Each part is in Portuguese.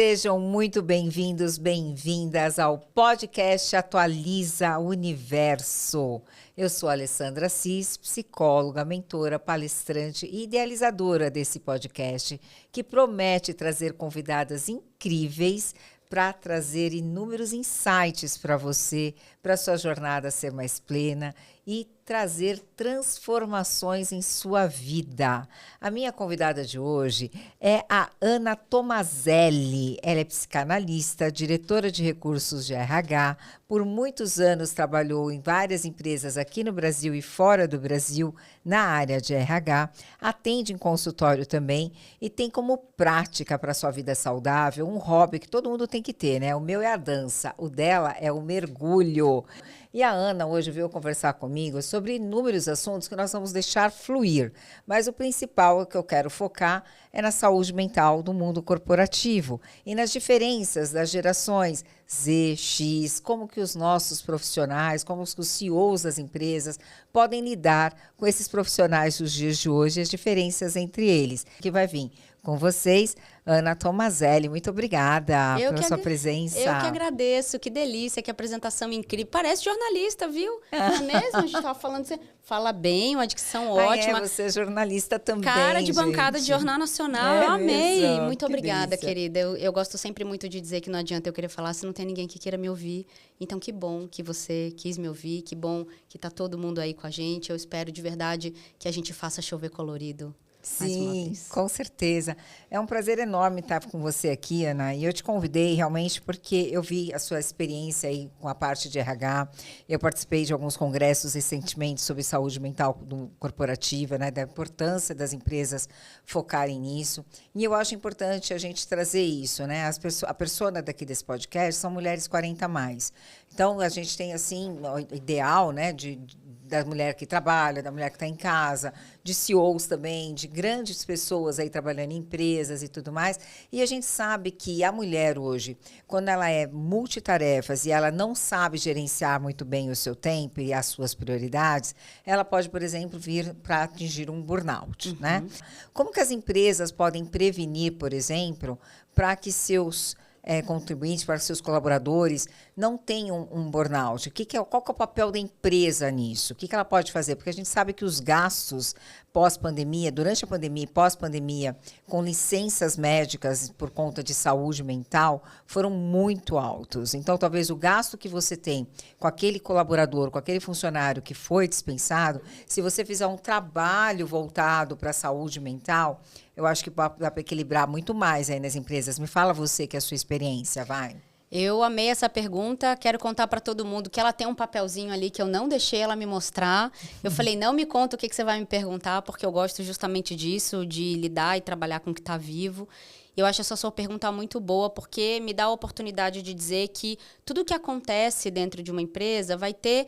Sejam muito bem-vindos, bem-vindas ao podcast Atualiza Universo. Eu sou a Alessandra Assis, psicóloga, mentora, palestrante e idealizadora desse podcast, que promete trazer convidadas incríveis para trazer inúmeros insights para você, para sua jornada ser mais plena e trazer transformações em sua vida. A minha convidada de hoje é a Ana Tomazelli. Ela é psicanalista, diretora de recursos de RH. Por muitos anos trabalhou em várias empresas aqui no Brasil e fora do Brasil na área de RH. Atende em consultório também e tem como prática para sua vida saudável um hobby que todo mundo tem que ter, né? O meu é a dança, o dela é o mergulho. E a Ana hoje veio conversar comigo sobre inúmeros assuntos que nós vamos deixar fluir. Mas o principal que eu quero focar é na saúde mental do mundo corporativo e nas diferenças das gerações Z, X, como que os nossos profissionais, como que os CEOs das empresas podem lidar com esses profissionais dos dias de hoje e as diferenças entre eles. Que vai vir com vocês, Ana Tomazelli. Muito obrigada pela sua presença. Eu que agradeço, que delícia, que apresentação incrível. Parece jornalista, viu? Não é mesmo? A gente estava falando, você fala bem, uma dicção ótima. Você é jornalista também, cara de bancada de Jornal Nacional, eu amei. Mesmo? Muito obrigada, delícia. Querida. Eu gosto sempre muito de dizer que não adianta eu querer falar se não tem ninguém que queira me ouvir. Então, que bom que você quis me ouvir, que bom que está todo mundo aí com a gente. Eu espero de verdade que a gente faça chover colorido. Sim, com certeza. É um prazer enorme estar com você aqui, Ana. E eu te convidei realmente porque eu vi a sua experiência aí com a parte de RH. Eu participei de alguns congressos recentemente sobre saúde mental corporativa, né, da importância das empresas focarem nisso. E eu acho importante a gente trazer isso, né? A persona daqui desse podcast são mulheres 40 a mais. Então, a gente tem, assim, o ideal, né, da mulher que trabalha, da mulher que está em casa, de CEOs também, de grandes pessoas aí trabalhando em empresas e tudo mais. E a gente sabe que a mulher hoje, quando ela é multitarefas e ela não sabe gerenciar muito bem o seu tempo e as suas prioridades, ela pode, por exemplo, vir para atingir um burnout, né? Como que as empresas podem prevenir, por exemplo, para que seus contribuintes, para seus colaboradores não tenham um burnout? Qual que é o papel da empresa nisso? O que ela pode fazer? Porque a gente sabe que os gastos pós-pandemia, durante a pandemia e pós-pandemia, com licenças médicas por conta de saúde mental, foram muito altos. Então, talvez o gasto que você tem com aquele colaborador, com aquele funcionário que foi dispensado, se você fizer um trabalho voltado para a saúde mental, eu acho que dá para equilibrar muito mais aí nas empresas. Me fala você que é a sua experiência, vai. Eu amei essa pergunta, quero contar para todo mundo que ela tem um papelzinho ali que eu não deixei ela me mostrar. Eu falei, não me conta o que você vai me perguntar, porque eu gosto justamente disso, de lidar e trabalhar com o que está vivo. Eu acho essa sua pergunta muito boa, porque me dá a oportunidade de dizer que tudo o que acontece dentro de uma empresa vai ter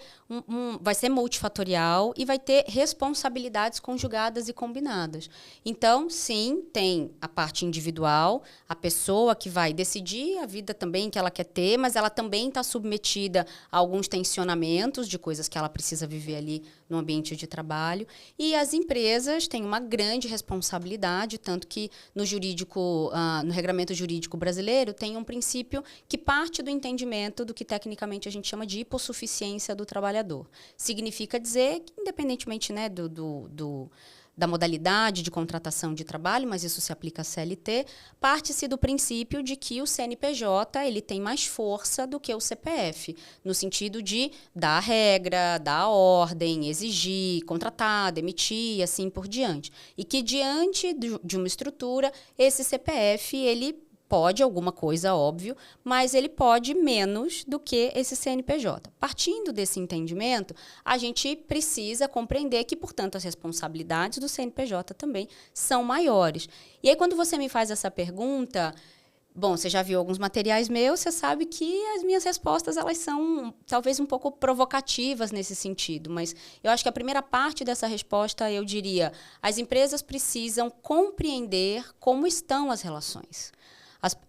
vai ser multifatorial e vai ter responsabilidades conjugadas e combinadas. Então, sim, tem a parte individual, a pessoa que vai decidir a vida também que ela quer ter, mas ela também está submetida a alguns tensionamentos de coisas que ela precisa viver ali no ambiente de trabalho. E as empresas têm uma grande responsabilidade, tanto que no jurídico, no regramento jurídico brasileiro, tem um princípio que parte do entendimento do que tecnicamente a gente chama de hipossuficiência do trabalhador. Significa dizer que, independentemente, né, da modalidade de contratação de trabalho, mas isso se aplica à CLT, parte-se do princípio de que o CNPJ ele tem mais força do que o CPF, no sentido de dar a regra, dar a ordem, exigir, contratar, demitir e assim por diante. E que diante de uma estrutura, esse CPF ele pode alguma coisa, óbvio, mas ele pode menos do que esse CNPJ. Partindo desse entendimento, a gente precisa compreender que, portanto, as responsabilidades do CNPJ também são maiores. E aí, quando você me faz essa pergunta, bom, você já viu alguns materiais meus, você sabe que as minhas respostas elas são talvez um pouco provocativas nesse sentido, mas eu acho que a primeira parte dessa resposta, eu diria, as empresas precisam compreender como estão as relações.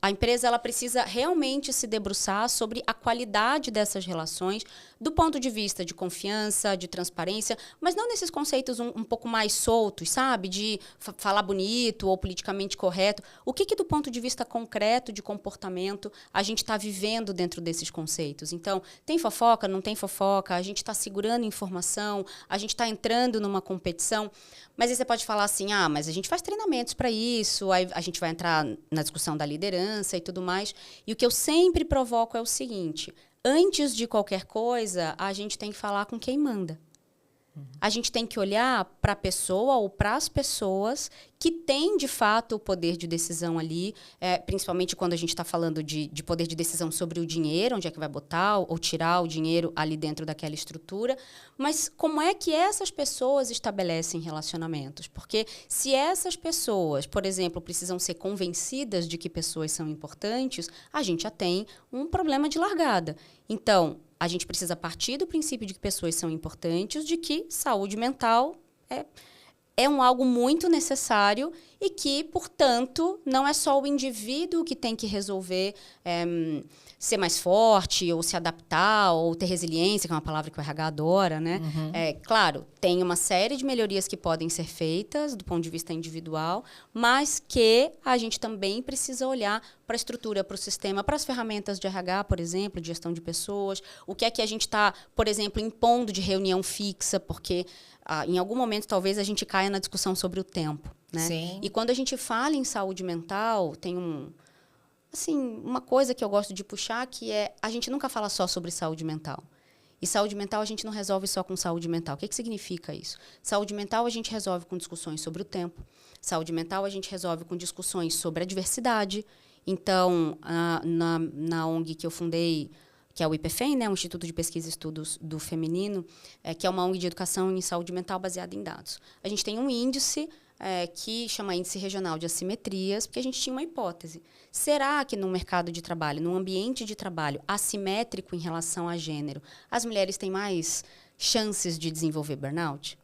A empresa ela precisa realmente se debruçar sobre a qualidade dessas relações do ponto de vista de confiança, de transparência, mas não nesses conceitos um pouco mais soltos, sabe? De falar bonito ou politicamente correto. O que do ponto de vista concreto de comportamento a gente está vivendo dentro desses conceitos? Então, tem fofoca, não tem fofoca, a gente está segurando informação, a gente está entrando numa competição. Mas aí você pode falar assim, mas a gente faz treinamentos para isso, aí a gente vai entrar na discussão da liderança e tudo mais. E o que eu sempre provoco é o seguinte: antes de qualquer coisa, a gente tem que falar com quem manda. A gente tem que olhar para a pessoa ou para as pessoas que têm, de fato, o poder de decisão ali, principalmente quando a gente está falando de poder de decisão sobre o dinheiro, onde é que vai botar ou tirar o dinheiro ali dentro daquela estrutura. Mas como é que essas pessoas estabelecem relacionamentos? Porque se essas pessoas, por exemplo, precisam ser convencidas de que pessoas são importantes, a gente já tem um problema de largada. Então, a gente precisa partir do princípio de que pessoas são importantes, de que saúde mental é algo muito necessário e que, portanto, não é só o indivíduo que tem que resolver ser mais forte ou se adaptar ou ter resiliência, que é uma palavra que o RH adora, né? Claro, tem uma série de melhorias que podem ser feitas do ponto de vista individual, mas que a gente também precisa olhar para a estrutura, para o sistema, para as ferramentas de RH, por exemplo, de gestão de pessoas, o que é que a gente está, por exemplo, impondo de reunião fixa, porque em algum momento talvez a gente caia na discussão sobre o tempo, né? Sim. E quando a gente fala em saúde mental, tem uma coisa que eu gosto de puxar, que é a gente nunca fala só sobre saúde mental. E saúde mental a gente não resolve só com saúde mental. O que significa isso? Saúde mental a gente resolve com discussões sobre o tempo. Saúde mental a gente resolve com discussões sobre a diversidade. Então, na ONG que eu fundei, que é o IPFEM, né, o Instituto de Pesquisa e Estudos do Feminino, que é uma ONG de educação em saúde mental baseada em dados. A gente tem um índice que chama Índice Regional de Assimetrias, porque a gente tinha uma hipótese. Será que no mercado de trabalho, num ambiente de trabalho assimétrico em relação a gênero, as mulheres têm mais chances de desenvolver burnout?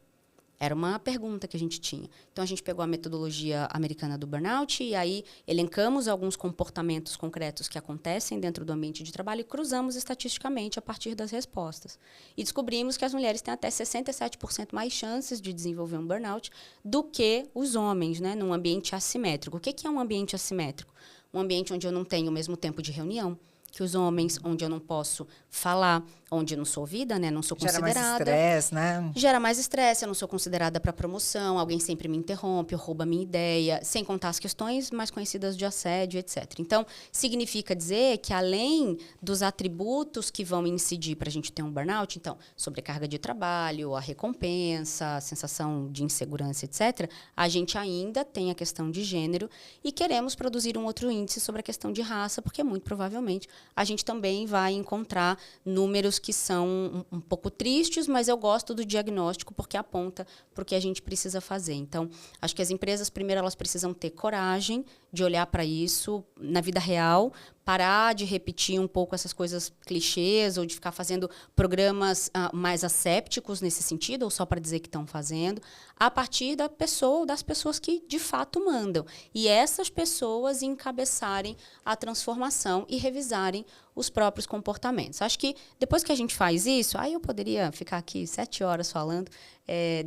Era uma pergunta que a gente tinha. Então, a gente pegou a metodologia americana do burnout e aí elencamos alguns comportamentos concretos que acontecem dentro do ambiente de trabalho e cruzamos estatisticamente a partir das respostas. E descobrimos que as mulheres têm até 67% mais chances de desenvolver um burnout do que os homens, né, num ambiente assimétrico. O que é um ambiente assimétrico? Um ambiente onde eu não tenho o mesmo tempo de reunião que os homens, onde eu não posso falar, onde eu não sou ouvida, né? Não sou considerada. Gera mais estresse, né? Gera mais estresse, eu não sou considerada para promoção, alguém sempre me interrompe, rouba a minha ideia, sem contar as questões mais conhecidas de assédio, etc. Então, significa dizer que além dos atributos que vão incidir para a gente ter um burnout, então, sobrecarga de trabalho, a recompensa, a sensação de insegurança, etc., a gente ainda tem a questão de gênero e queremos produzir um outro índice sobre a questão de raça, porque muito provavelmente a gente também vai encontrar números que são um pouco tristes, mas eu gosto do diagnóstico porque aponta para o que a gente precisa fazer. Então, acho que as empresas, primeiro, elas precisam ter coragem de olhar para isso na vida real, parar de repetir um pouco essas coisas clichês ou de ficar fazendo programas mais assépticos nesse sentido, ou só para dizer que estão fazendo, a partir da pessoa ou das pessoas que de fato mandam. E essas pessoas encabeçarem a transformação e revisarem os próprios comportamentos. Acho que depois que a gente faz isso, aí eu poderia ficar aqui 7 horas falando,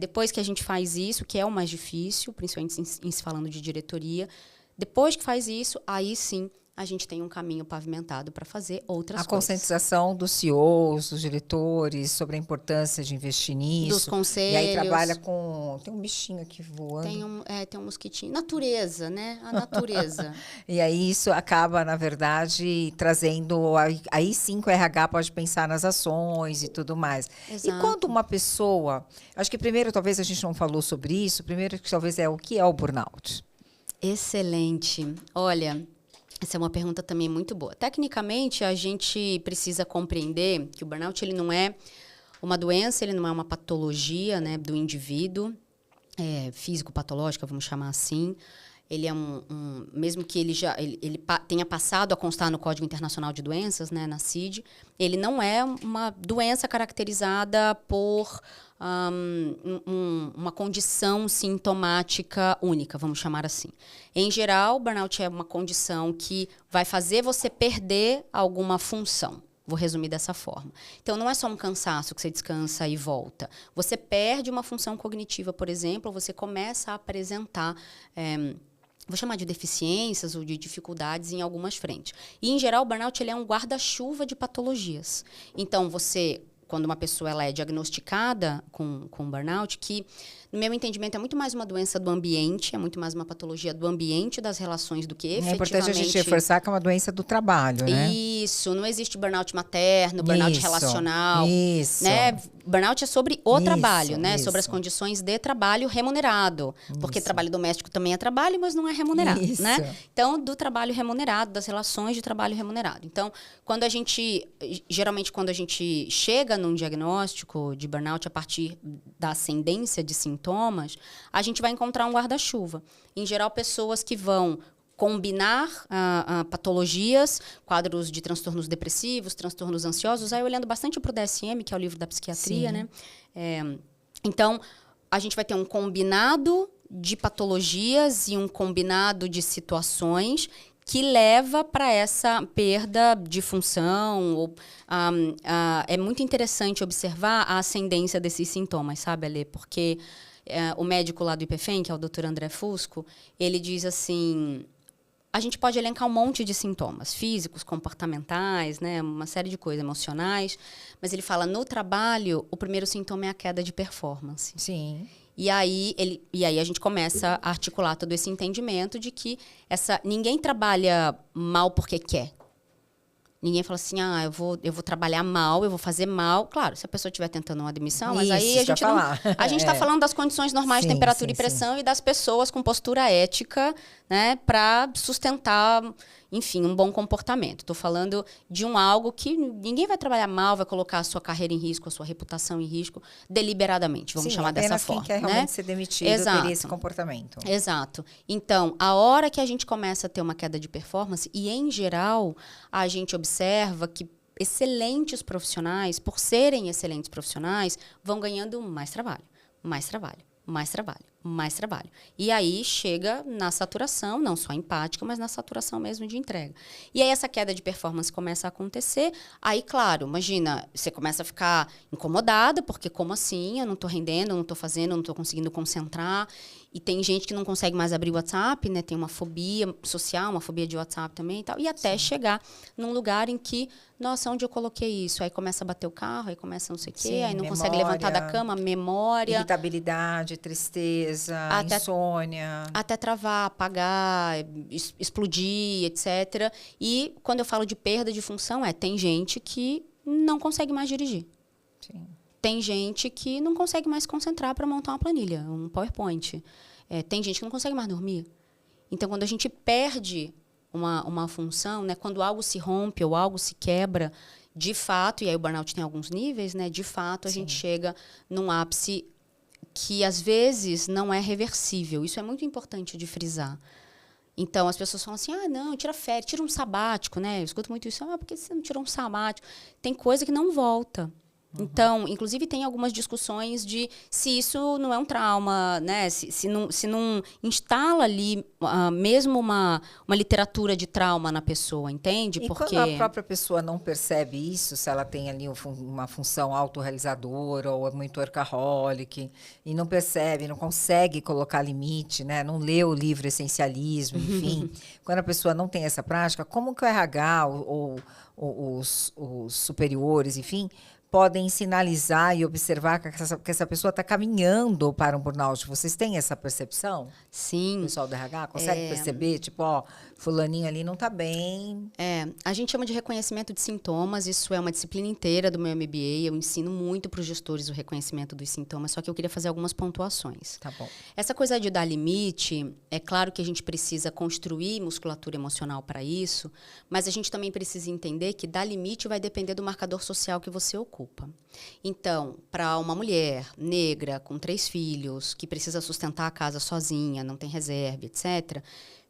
depois que a gente faz isso, que é o mais difícil, principalmente em se falando de diretoria, depois que faz isso, aí sim a gente tem um caminho pavimentado para fazer outras coisas. A conscientização dos CEOs, dos diretores, sobre a importância de investir nisso. Dos conselhos. E aí trabalha com... Tem um bichinho aqui voando. Tem um mosquitinho. Natureza, né? A natureza. E aí isso acaba, na verdade, trazendo... Aí sim que o RH pode pensar nas ações e tudo mais. Exato. E quando uma pessoa... Acho que primeiro, talvez a gente não falou sobre isso. Primeiro, que talvez o que é o burnout? Excelente. Olha... Essa é uma pergunta também muito boa. Tecnicamente, a gente precisa compreender que o burnout ele não é uma doença, ele não é uma patologia, né, do indivíduo, físico-patológica, vamos chamar assim. ele é mesmo que ele tenha passado a constar no Código Internacional de Doenças, né, na CID, ele não é uma doença caracterizada por uma condição sintomática única, vamos chamar assim. Em geral, burnout é uma condição que vai fazer você perder alguma função. Vou resumir dessa forma. Então, não é só um cansaço que você descansa e volta. Você perde uma função cognitiva, por exemplo, ou você começa a apresentar... vou chamar de deficiências ou de dificuldades em algumas frentes. E, em geral, o burnout ele é um guarda-chuva de patologias. Então, quando uma pessoa ela é diagnosticada com burnout, que, no meu entendimento, é muito mais uma doença do ambiente, é muito mais uma patologia do ambiente, das relações, do que efetivamente... É importante a gente reforçar que é uma doença do trabalho, né? Isso, não existe burnout materno, burnout relacional. Isso. Né? Burnout é sobre o trabalho, né? Sobre as condições de trabalho remunerado. Porque trabalho doméstico também é trabalho, mas não é remunerado, né? Então, do trabalho remunerado, das relações de trabalho remunerado. Então, geralmente, quando a gente chega num diagnóstico de burnout a partir da ascendência de sintomas, a gente vai encontrar um guarda-chuva. Em geral, pessoas que vão combinar patologias, quadros de transtornos depressivos, transtornos ansiosos, aí olhando bastante para o DSM, que é o livro da psiquiatria, né? Então, a gente vai ter um combinado de patologias e um combinado de situações que leva para essa perda de função. É muito interessante observar a ascendência desses sintomas, sabe, Alê? Porque o médico lá do IPFEM, que é o Dr. André Fusco, ele diz assim... A gente pode elencar um monte de sintomas físicos, comportamentais, né, uma série de coisas, emocionais, mas ele fala, no trabalho, o primeiro sintoma é a queda de performance. Sim. E aí a gente começa a articular todo esse entendimento de que ninguém trabalha mal porque quer. Ninguém fala assim, eu vou trabalhar mal, eu vou fazer mal. Claro, se a pessoa estiver tentando uma demissão, mas aí a gente está falando das condições normais de temperatura e pressão e das pessoas com postura ética, né, para sustentar, enfim, um bom comportamento. Estou falando de algo que ninguém vai trabalhar mal, vai colocar a sua carreira em risco, a sua reputação em risco, deliberadamente, vamos chamar dessa forma. Quem quer realmente ser demitido teria esse comportamento. Exato. Então, a hora que a gente começa a ter uma queda de performance, e em geral, a gente observa que excelentes profissionais, por serem excelentes profissionais, vão ganhando mais trabalho, mais trabalho, mais trabalho, mais trabalho. E aí chega na saturação, não só empática, mas na saturação mesmo de entrega. E aí essa queda de performance começa a acontecer. Aí, claro, imagina, você começa a ficar incomodada, porque como assim? Eu não estou rendendo, eu não estou fazendo, eu não estou conseguindo concentrar. E tem gente que não consegue mais abrir o WhatsApp, né? Tem uma fobia social, uma fobia de WhatsApp também e tal. E até chegar num lugar em que, nossa, onde eu coloquei isso? Aí começa a bater o carro, aí começa não sei o quê, aí não consegue levantar da cama, memória. Irritabilidade, tristeza, insônia. Até travar, apagar, explodir, etc. E quando eu falo de perda de função, tem gente que não consegue mais dirigir. Sim. Tem gente que não consegue mais se concentrar para montar uma planilha, um PowerPoint. Tem gente que não consegue mais dormir. Então, quando a gente perde uma função, né, quando algo se rompe ou algo se quebra, de fato, e aí o burnout tem alguns níveis, né, de fato, a gente chega num ápice que, às vezes, não é reversível. Isso é muito importante de frisar. Então, as pessoas falam assim, não, tira férias, tira um sabático, né? Eu escuto muito isso, por que você não tirou um sabático? Tem coisa que não volta. Então, inclusive, tem algumas discussões de se isso não é um trauma, né? Se não instala ali mesmo uma literatura de trauma na pessoa, entende? E porque quando a própria pessoa não percebe isso, se ela tem ali uma função autorrealizadora ou é muito workaholic, e não percebe, não consegue colocar limite, né? Não lê o livro Essencialismo, enfim. Quando a pessoa não tem essa prática, como que o RH ou os superiores, enfim, podem sinalizar e observar que essa pessoa está caminhando para um burnout? Vocês têm essa percepção? Sim. O pessoal do RH consegue perceber? Tipo, fulaninho ali não está bem. A gente chama de reconhecimento de sintomas. Isso é uma disciplina inteira do meu MBA. Eu ensino muito para os gestores o reconhecimento dos sintomas, só que eu queria fazer algumas pontuações. Tá bom. Essa coisa de dar limite, é claro que a gente precisa construir musculatura emocional para isso, mas a gente também precisa entender que dar limite vai depender do marcador social que você ocupa. culpa. Então, para uma mulher negra com 3 filhos, que precisa sustentar a casa sozinha, não tem reserva, etc.,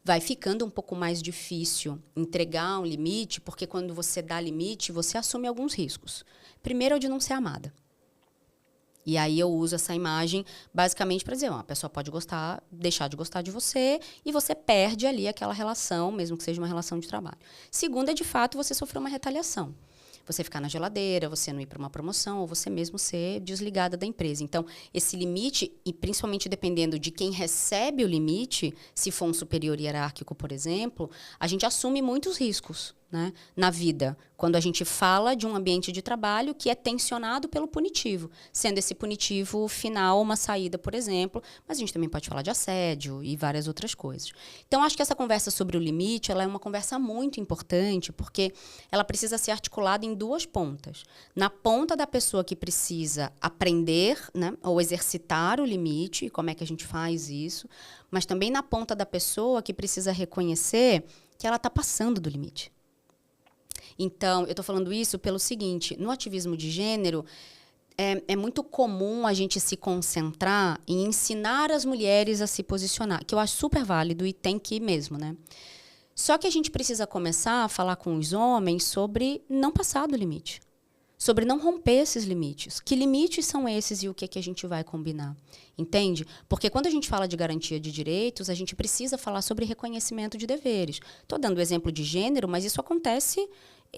vai ficando um pouco mais difícil entregar um limite, porque quando você dá limite, você assume alguns riscos. Primeiro é o de não ser amada. E aí eu uso essa imagem basicamente para dizer, a pessoa pode gostar, deixar de gostar de você e você perde ali aquela relação, mesmo que seja uma relação de trabalho. Segundo é, de fato, você sofrer uma retaliação. Você ficar na geladeira, você não ir para uma promoção, ou você mesmo ser desligada da empresa. Então, esse limite, e principalmente dependendo de quem recebe o limite, se for um superior hierárquico, por exemplo, a gente assume muitos riscos, né, na vida, quando a gente fala de um ambiente de trabalho que é tensionado pelo punitivo, sendo esse punitivo final uma saída, por exemplo, mas a gente também pode falar de assédio e várias outras coisas. Então, acho que essa conversa sobre o limite, ela é uma conversa muito importante, porque ela precisa ser articulada em 2 pontas. Na ponta da pessoa que precisa aprender, né, ou exercitar o limite, e como é que a gente faz isso, mas também na ponta da pessoa que precisa reconhecer que ela está passando do limite. Então, eu estou falando isso pelo seguinte, no ativismo de gênero, é muito comum a gente se concentrar em ensinar as mulheres a se posicionar, que eu acho super válido e tem que ir mesmo, né? Só que a gente precisa começar a falar com os homens sobre não passar do limite, sobre não romper esses limites. Que limites são esses e o que a gente vai combinar? Entende? Porque quando a gente fala de garantia de direitos, a gente precisa falar sobre reconhecimento de deveres. Estou dando o exemplo de gênero, mas isso acontece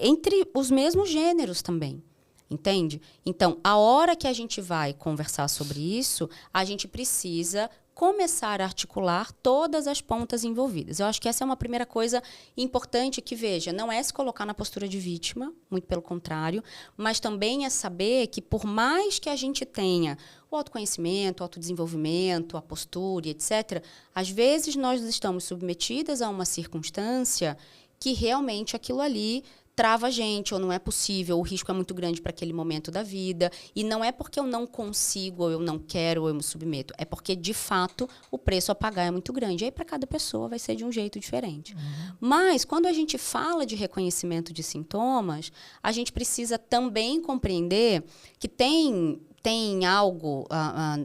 entre os mesmos gêneros também. Entende? Então, a hora que a gente vai conversar sobre isso, a gente precisa começar a articular todas as pontas envolvidas. Eu acho que essa é uma primeira coisa importante que, veja, não é se colocar na postura de vítima, muito pelo contrário, mas também é saber que, por mais que a gente tenha o autoconhecimento, o autodesenvolvimento, a postura, etc., às vezes nós estamos submetidas a uma circunstância que realmente aquilo ali trava a gente, ou não é possível, o risco é muito grande para aquele momento da vida, e não é porque eu não consigo, ou eu não quero, ou eu me submeto, é porque, de fato, o preço a pagar é muito grande. E aí, para cada pessoa, vai ser de um jeito diferente. Mas, quando a gente fala de reconhecimento de sintomas, a gente precisa também compreender que tem algo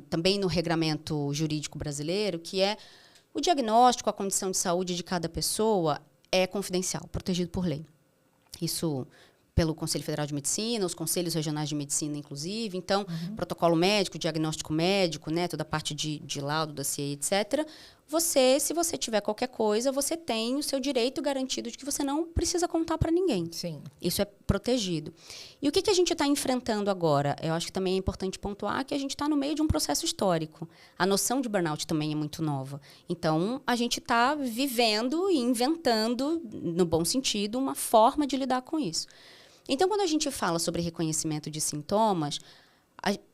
também no regramento jurídico brasileiro, que é o diagnóstico, a condição de saúde de cada pessoa é confidencial, protegido por lei. Isso pelo Conselho Federal de Medicina, os conselhos regionais de medicina, inclusive. Então, protocolo médico, diagnóstico médico, né, toda a parte de laudo, dossiê, etc. Se você tiver qualquer coisa, você tem o seu direito garantido de que você não precisa contar para ninguém. Sim. Isso é protegido. E o que a gente está enfrentando agora? Eu acho que também é importante pontuar que a gente está no meio de um processo histórico. A noção de burnout também é muito nova. Então, a gente está vivendo e inventando, no bom sentido, uma forma de lidar com isso. Então, quando a gente fala sobre reconhecimento de sintomas,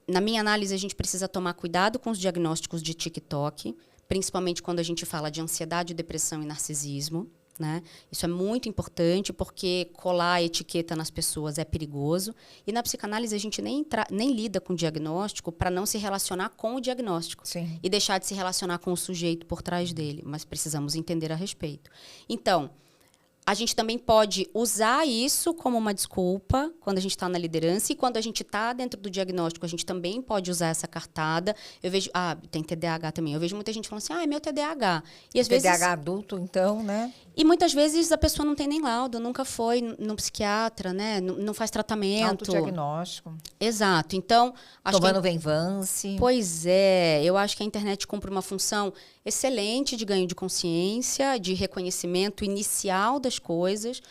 na minha análise, a gente precisa tomar cuidado com os diagnósticos de TikTok, principalmente quando a gente fala de ansiedade, depressão e narcisismo, né? Isso é muito importante porque colar a etiqueta nas pessoas é perigoso. E na psicanálise a gente nem lida com o diagnóstico para não se relacionar com o diagnóstico. Sim. E deixar de se relacionar com o sujeito por trás dele. Mas precisamos entender a respeito. Então, a gente também pode usar isso como uma desculpa quando a gente está na liderança, e quando a gente está dentro do diagnóstico, a gente também pode usar essa cartada. Eu vejo, tem TDAH também. Eu vejo muita gente falando assim, é meu TDAH. E às TDAH vezes, adulto, então, né? e muitas vezes a pessoa não tem nem laudo, nunca foi no psiquiatra, né? Não faz tratamento. Autodiagnóstico. Exato. Então, acho Tomando Venvance. Pois é, eu acho que a internet cumpre uma função excelente de ganho de consciência, de reconhecimento inicial das coisas,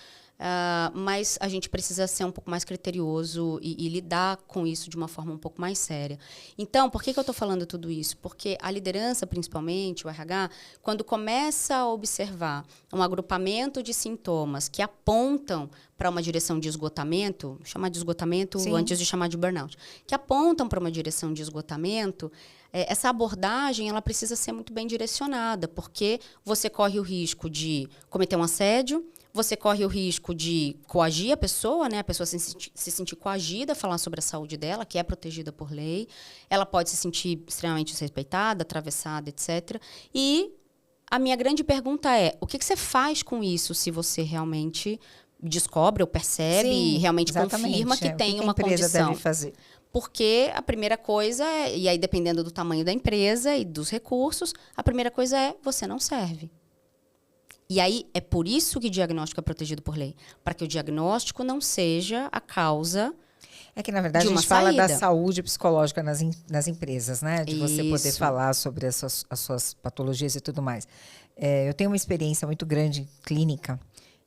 mas a gente precisa ser um pouco mais criterioso e lidar com isso de uma forma um pouco mais séria. Então, por que eu estou falando tudo isso? Porque a liderança, principalmente, o RH, quando começa a observar um agrupamento de sintomas que apontam para uma direção de esgotamento, chamar de esgotamento Sim. antes de chamar de burnout, que apontam para uma direção de esgotamento, essa abordagem ela precisa ser muito bem direcionada, porque você corre o risco de cometer um assédio, você corre o risco de coagir a pessoa, né? A pessoa se sentir coagida a falar sobre a saúde dela, que é protegida por lei. Ela pode se sentir extremamente desrespeitada, atravessada, etc. E a minha grande pergunta é, o que você faz com isso se você realmente descobre ou percebe Sim, e realmente exatamente. confirma que O tem a uma empresa condição. deve fazer? Porque a primeira coisa, e aí dependendo do tamanho da empresa e dos recursos, a primeira coisa é você não serve. E aí é por isso que o diagnóstico é protegido por lei. Para que o diagnóstico não seja a causa É que, na verdade, de a uma gente fala da saída. saúde psicológica nas empresas, né? De você poder Isso. falar sobre as suas patologias e tudo mais. Eu tenho uma experiência muito grande clínica,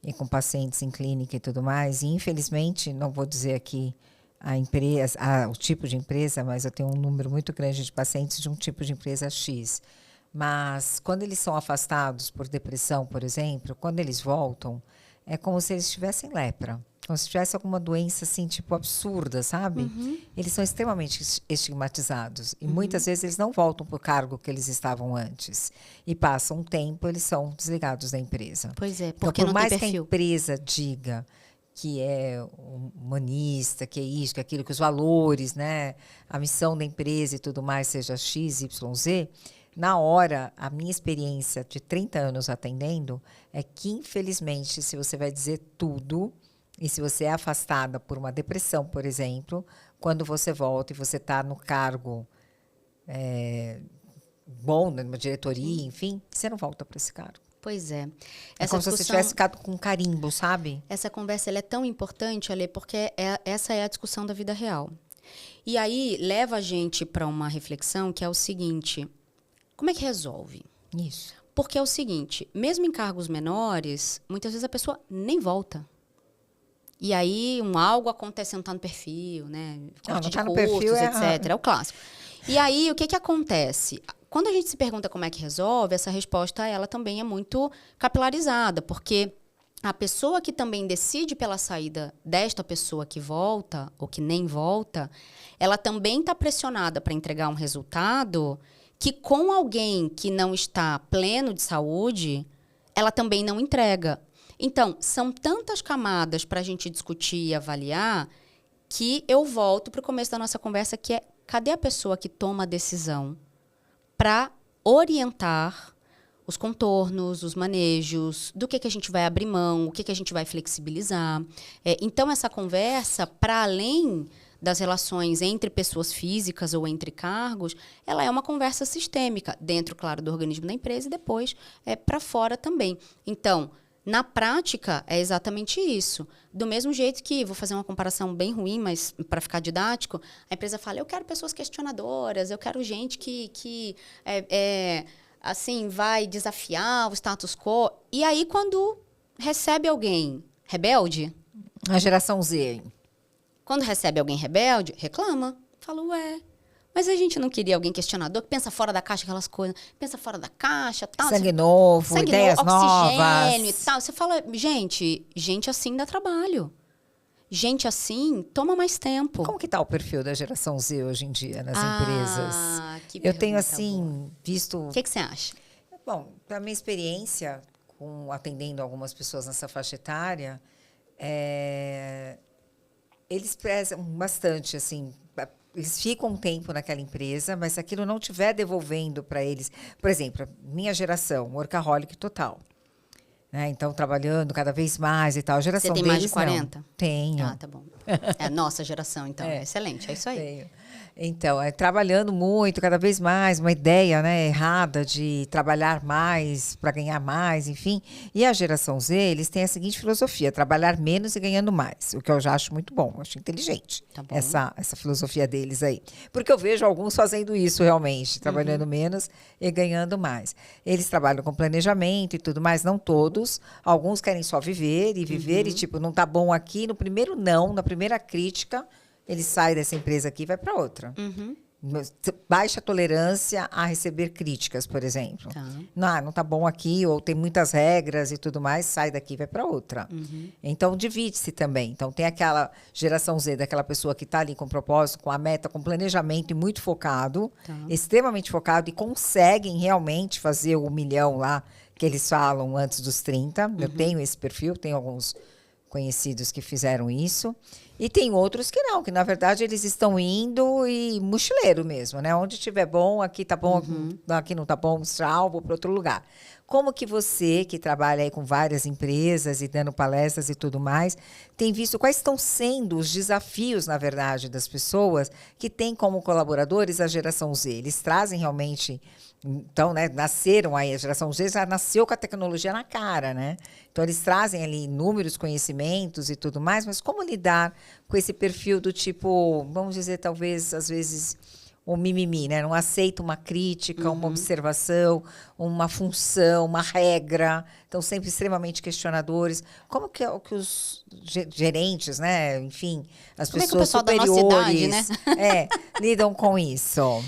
e com pacientes em clínica e tudo mais, e infelizmente, não vou dizer aqui a empresa, o tipo de empresa, mas eu tenho um número muito grande de pacientes de um tipo de empresa X. Mas quando eles são afastados por depressão, por exemplo, quando eles voltam, é como se eles tivessem lepra. Como se tivesse alguma doença assim, tipo, absurda, sabe? Eles são extremamente estigmatizados. E muitas vezes eles não voltam para o cargo que eles estavam antes. E passam um tempo, eles são desligados da empresa. Pois é, Então, porque por não mais tem que a perfil. empresa diga que é humanista, que é isso, que é aquilo, que os valores, né, a missão da empresa e tudo mais seja X, Y, Z, na hora, a minha experiência de 30 anos atendendo é que, infelizmente, se você vai dizer tudo, e se você é afastada por uma depressão, por exemplo, quando você volta e você está no cargo bom, numa diretoria, enfim, você não volta para esse cargo. Pois é. É como se você tivesse ficado com um carimbo, sabe? Essa conversa ela é tão importante, Ale, porque essa é a discussão da vida real. E aí leva a gente para uma reflexão que é o seguinte: como é que resolve? Isso. Porque é o seguinte, mesmo em cargos menores, muitas vezes a pessoa nem volta. E aí algo acontece, não está no perfil, né? Corte de tá no custos, perfil, etc. É o clássico. E aí, o que acontece? Quando a gente se pergunta como é que resolve, essa resposta ela também é muito capilarizada, porque a pessoa que também decide pela saída desta pessoa que volta, ou que nem volta, ela também está pressionada para entregar um resultado que com alguém que não está pleno de saúde, ela também não entrega. Então, são tantas camadas para a gente discutir e avaliar que eu volto para o começo da nossa conversa, que é cadê a pessoa que toma a decisão para orientar os contornos, os manejos, do que a gente vai abrir mão, o que a gente vai flexibilizar. Então, essa conversa, para além das relações entre pessoas físicas ou entre cargos, ela é uma conversa sistêmica, dentro, claro, do organismo da empresa e depois para fora também. Então, na prática, é exatamente isso. Do mesmo jeito que, vou fazer uma comparação bem ruim, mas para ficar didático, a empresa fala, eu quero pessoas questionadoras, eu quero gente que assim, vai desafiar o status quo. E aí, quando recebe alguém rebelde... A geração Z. Quando recebe alguém rebelde, reclama. Fala, ué... Mas a gente não queria alguém questionador que pensa fora da caixa, aquelas coisas. Pensa fora da caixa, tal. Sangue novo, ideias oxigênio novas. e tal. Você fala, gente assim dá trabalho. Gente assim toma mais tempo. Como que está o perfil da geração Z hoje em dia nas empresas? Que Eu tenho, pergunta assim, boa. visto... O que você acha? Bom, da minha experiência, atendendo algumas pessoas nessa faixa etária, eles prezam bastante, assim... Eles ficam um tempo naquela empresa, mas se aquilo não estiver devolvendo para eles... Por exemplo, minha geração, workaholic total. Né? Então, trabalhando cada vez mais e tal. A geração Você tem deles, mais de 40? Não. Tenho. Ah, tá bom. É a nossa geração, então. Excelente, é isso aí. Tenho. Então, trabalhando muito, cada vez mais, uma ideia, né, errada de trabalhar mais para ganhar mais, enfim. E a geração Z, eles têm a seguinte filosofia, trabalhar menos e ganhando mais, o que eu já acho muito bom, acho inteligente, Tá bom. essa filosofia deles aí. Porque eu vejo alguns fazendo isso realmente, trabalhando menos e ganhando mais. Eles trabalham com planejamento e tudo mais, não todos. Alguns querem só viver e tipo, não tá bom aqui, no primeiro não, na primeira crítica... Ele sai dessa empresa aqui e vai para outra. Baixa tolerância a receber críticas, por exemplo. Tá. Não está bom aqui, ou tem muitas regras e tudo mais, sai daqui e vai para outra. Então, divide-se também. Então, tem aquela geração Z, daquela pessoa que está ali com propósito, com a meta, com planejamento e muito focado, extremamente focado, e conseguem realmente fazer o 1 milhão lá, que eles falam antes dos 30. Eu tenho esse perfil, tenho alguns conhecidos que fizeram isso. E tem outros que não, que na verdade eles estão indo e mochileiro mesmo, né? Onde estiver bom, aqui tá bom, aqui não tá bom, tchau, vou para outro lugar. Como que você, que trabalha aí com várias empresas e dando palestras e tudo mais, tem visto quais estão sendo os desafios, na verdade, das pessoas que têm como colaboradores a geração Z? Eles trazem realmente... Então, né, nasceram aí, a geração Z já nasceu com a tecnologia na cara, né? Então, eles trazem ali inúmeros conhecimentos e tudo mais, mas como lidar com esse perfil do tipo, vamos dizer, talvez, às vezes, o mimimi, né? Não aceita uma crítica, uma observação, uma função, uma regra. Estão sempre extremamente questionadores. Como que, que os gerentes, né? Enfim, as Como pessoas é que o pessoal superiores da nossa idade, né? lidam com isso?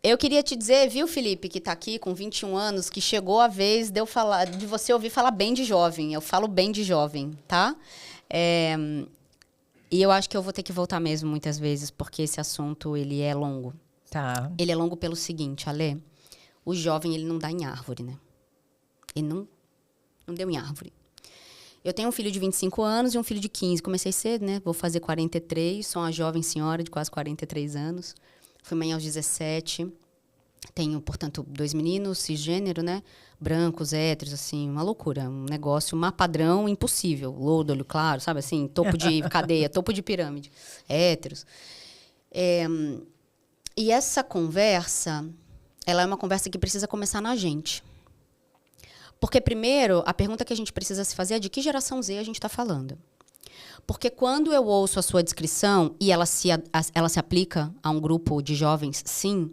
Eu queria te dizer, viu, Felipe, que está aqui com 21 anos, que chegou a vez de eu falar, de você ouvir falar bem de jovem. Eu falo bem de jovem, tá? E eu acho que eu vou ter que voltar mesmo muitas vezes, porque esse assunto, ele é longo. Tá. Ele é longo pelo seguinte, Alê. O jovem, ele não dá em árvore, né? Ele não deu em árvore. Eu tenho um filho de 25 anos e um filho de 15. Comecei cedo, né? Vou fazer 43. Sou uma jovem senhora de quase 43 anos. Fui mãe aos 17. Tenho, portanto, 2 meninos, cisgênero, né? Brancos, héteros, assim, uma loucura. Um negócio, um padrão impossível. Louro, olho claro, sabe assim? Topo de cadeia, topo de pirâmide. Héteros. E essa conversa, ela é uma conversa que precisa começar na gente. Porque, primeiro, a pergunta que a gente precisa se fazer é de que geração Z a gente está falando. Porque quando eu ouço a sua descrição e ela se aplica a um grupo de jovens, sim,